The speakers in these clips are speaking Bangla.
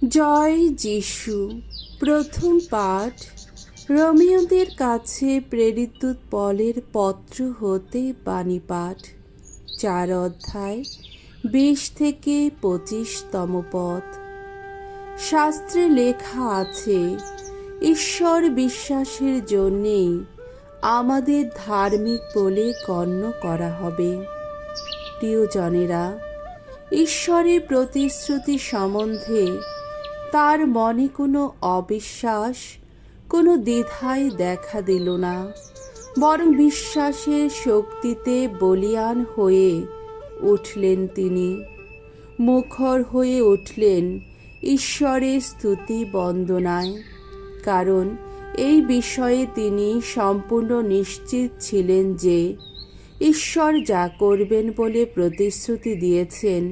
জয় যিশু। প্রথম পাঠ রোমীয়দের কাছে প্রেরিত পলের পত্র হতে বাণী পাঠ, 4 অধ্যায় 20 থেকে 25তম পদ। শাস্ত্রে লেখা আছে, ঈশ্বর বিশ্বাসের জন্যেই আমাদের ধার্মিক বলে গণ্য করা হবে। প্রিয়জনেরা, ঈশ্বরের প্রতিশ্রুতি সম্বন্ধে তার মনে কোনো অবিশ্বাস, কোনো দ্বিধাই দেখা দিল না, বরং বিশ্বাসের শক্তিতে বলীয়ান হয়ে উঠলেন তিনি। মুখর হয়ে উঠলেন ঈশ্বরের স্তুতি বন্দনায়, কারণ এই বিষয়ে তিনি সম্পূর্ণ নিশ্চিত ছিলেন যে ঈশ্বর যা করবেন বলে প্রতিশ্রুতি দিয়েছেন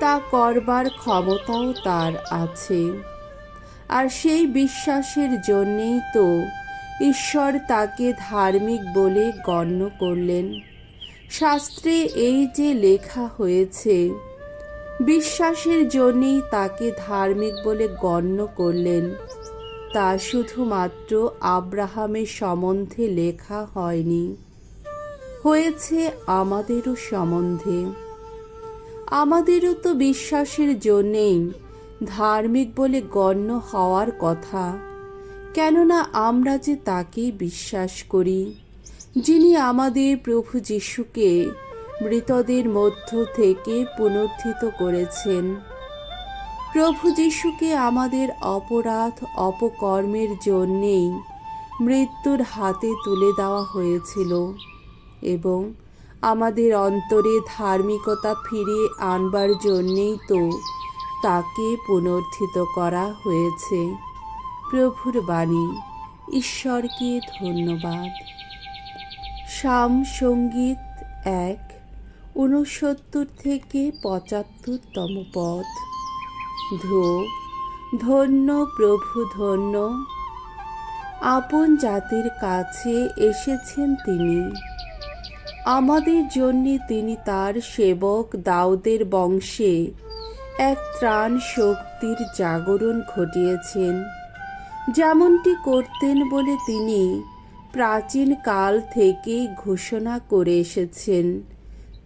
তা করবার ক্ষমতাও তার আছে। আর সেই বিশ্বাসের জন্যেই তো ঈশ্বর তাকে ধার্মিক বলে গণ্য করলেন। শাস্ত্রে এই যে লেখা হয়েছে, বিশ্বাসের জন্যেই তাকে ধার্মিক বলে গণ্য করলেন, তা শুধুমাত্র আব্রাহামের সম্বন্ধে লেখা হয়নি, হয়েছে আমাদেরও সম্বন্ধে। আমাদেরও তো বিশ্বাসের জন্যেই ধার্মিক বলে গণ্য হওয়ার কথা, কেননা আমরা যে তাকেই বিশ্বাস করি, যিনি আমাদের প্রভু যিশুকে মৃতদের মধ্য থেকে পুনরুত্থিত করেছেন। প্রভু যিশুকে আমাদের অপরাধ অপকর্মের জন্যেই মৃত্যুর হাতে তুলে দেওয়া হয়েছিল এবং আমাদের অন্তরে ধার্মিকতা ফিরিয়ে আনবার জন্যেই তো তাকে পুনরুত্থিত করা হয়েছে। প্রভুর বাণী। ঈশ্বরকে ধন্যবাদ। সাম সঙ্গীত 1, 69 থেকে 75তম পদ। ধন্য প্রভু ধন্য, আপন জাতির কাছে এসেছেন তিনি। আমাদের জন্যে তিনি তার সেবক দাউদের বংশে এক ত্রাণ শক্তির জাগরণ ঘটিয়েছেন, যেমনটি করতেন বলে তিনি প্রাচীন কাল থেকেই ঘোষণা করে এসেছেন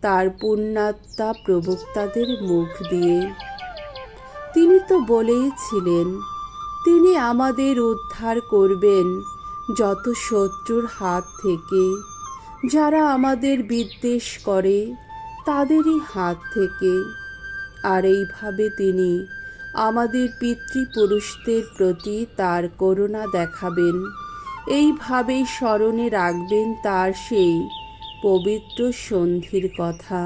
তার পুণ্যাত্মা প্রবক্তাদের মুখ দিয়ে। তিনি তো বলেইছিলেন তিনি আমাদের উদ্ধার করবেন যত শত্রুর হাত থেকে, যারা আমাদের বিদ্বেষ করে তাদেরই হাত থেকে। আর এইভাবে তিনি আমাদের পিতৃপুরুষদের প্রতি তার করুণা দেখাবেন, এইভাবেই স্মরণে রাখবেন তার সেই পবিত্র সন্ধির কথা,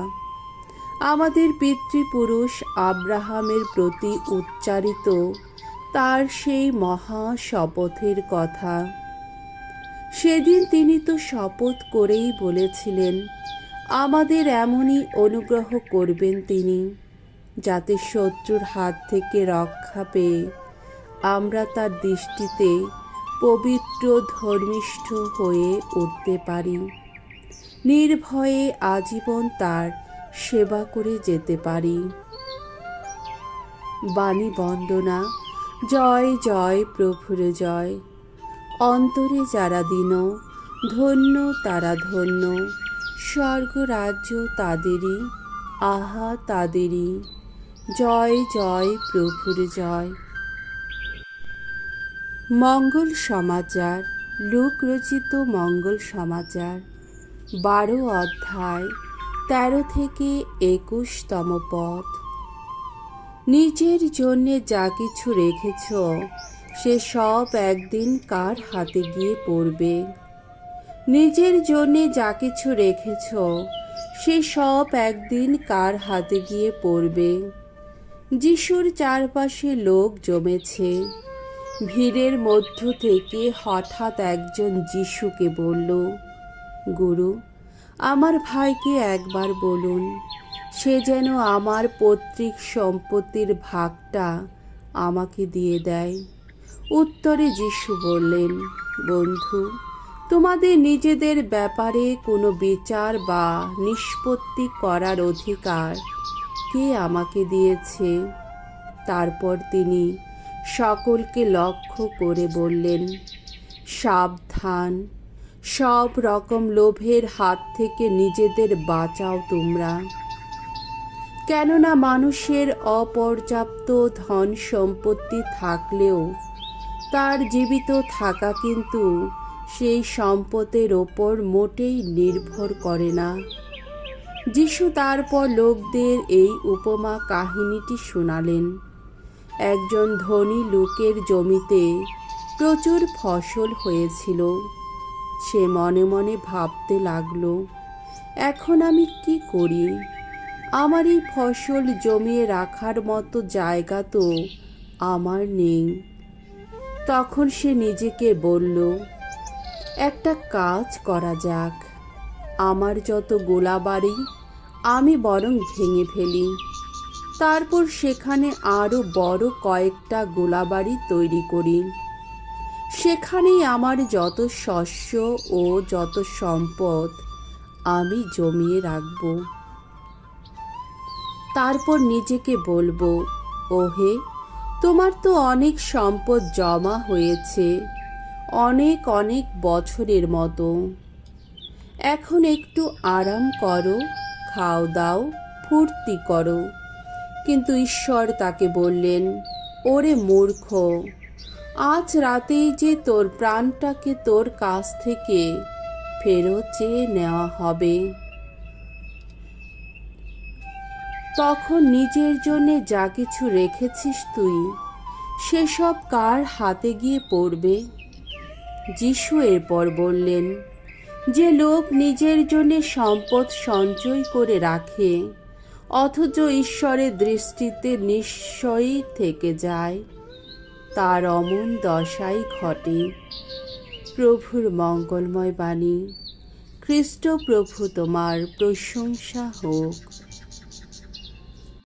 আমাদের পিতৃপুরুষ আব্রাহামের প্রতি উচ্চারিত তার সেই মহা শপথের কথা। সেদিন তিনি তো শপথ করেই বলেছিলেন আমাদের এমনই অনুগ্রহ করবেন তিনি, যাতে শত্রুর হাত থেকে রক্ষা পেয়ে আমরা তার দৃষ্টিতে পবিত্র ধর্মিষ্ঠ হয়ে উঠতে পারি, নির্ভয়ে আজীবন তার সেবা করে যেতে পারি। বাণী বন্দনা। জয় জয় প্রভুর জয়। অন্তরে যারা দীন, ধন্য তারা ধন্য, স্বর্গরাজ্য তাদেরই, আহা তাদেরই। জয় জয় প্রভুর জয়। মঙ্গল সমাচার। লূক রচিত মঙ্গল সমাচার, 12 অধ্যায় 13 থেকে 21তম পদ। নিজের জন্যে যা কিছু রেখেছ সে সব একদিন কার হাতে গিয়ে পড়বে। নিজের জন্যে যা কিছু রেখেছ সে সব একদিন কার হাতে গিয়ে পড়বে। যিশুর চারপাশে লোক জমেছে। ভিড়ের মধ্য থেকে হঠাৎ একজন যিশুকে বলল, গুরু, আমার ভাইকে একবার বলুন সে যেন আমার পৈতৃক সম্পত্তির ভাগটা আমাকে দিয়ে দেয়। উত্তরে যিশু বললেন, বন্ধু, তোমাদের নিজেদের ব্যাপারে কোনো বিচার বা নিষ্পত্তি করার অধিকার কে আমাকে দিয়েছে? তারপর তিনি সকলকে লক্ষ্য করে বললেন, সাবধান, সব রকম লোভের হাত থেকে নিজেদের বাঁচাও তোমরা। কেননা মানুষের অপর্যাপ্ত ধন সম্পত্তি থাকলেও তার জীবিত থাকা কিন্তু সেই সম্পদের ওপর মোটেই নির্ভর করে না। যিশু তারপর লোকদের এই উপমা কাহিনীটি শোনালেন। একজন ধনী লোকের জমিতে প্রচুর ফসল হয়েছিল। সে মনে মনে ভাবতে লাগলো, এখন আমি কি করি? আমার এই ফসল জমিয়ে রাখার মতো জায়গা তো আমার নেই। তখন সে নিজেকে বলল, একটা কাজ করা যাক, আমার যত গোলাবাড়ি আমি বরং ভেঙে ফেলি, তারপর সেখানে আরও বড় কয়েকটা গোলাবাড়ি তৈরি করি। সেখানেই আমার যত শস্য ও যত সম্পদ আমি জমিয়ে রাখব। তারপর নিজেকে বলবো, ওহে, তোমার তো অনেক সম্পদ জমা হয়েছে, অনেক অনেক বছরের মতো। এখন একটু আরাম করো, খাও দাও, ফুর্তি করো। কিন্তু ঈশ্বর তাকে বললেন, ওরে মূর্খ, আজ রাতেই যে তোর প্রাণটাকে তোর কাছ থেকে ফেরত চেয়ে নেওয়া হবে। তখন নিজের জন্য যা কিছু রেখেছিস তুই, সেসব কার হাতে গিয়ে পড়বে? যিশু এরপর বললেন, যে লোক নিজের জন্য সম্পদ সঞ্চয় করে রাখে অথচ ঈশ্বরের দৃষ্টিতে নিঃস্বই থেকে যায়, তার অমন দশাই ঘটে। প্রভুর মঙ্গলময় বাণী। খ্রিস্ট প্রভু তোমার প্রশংসা হোক।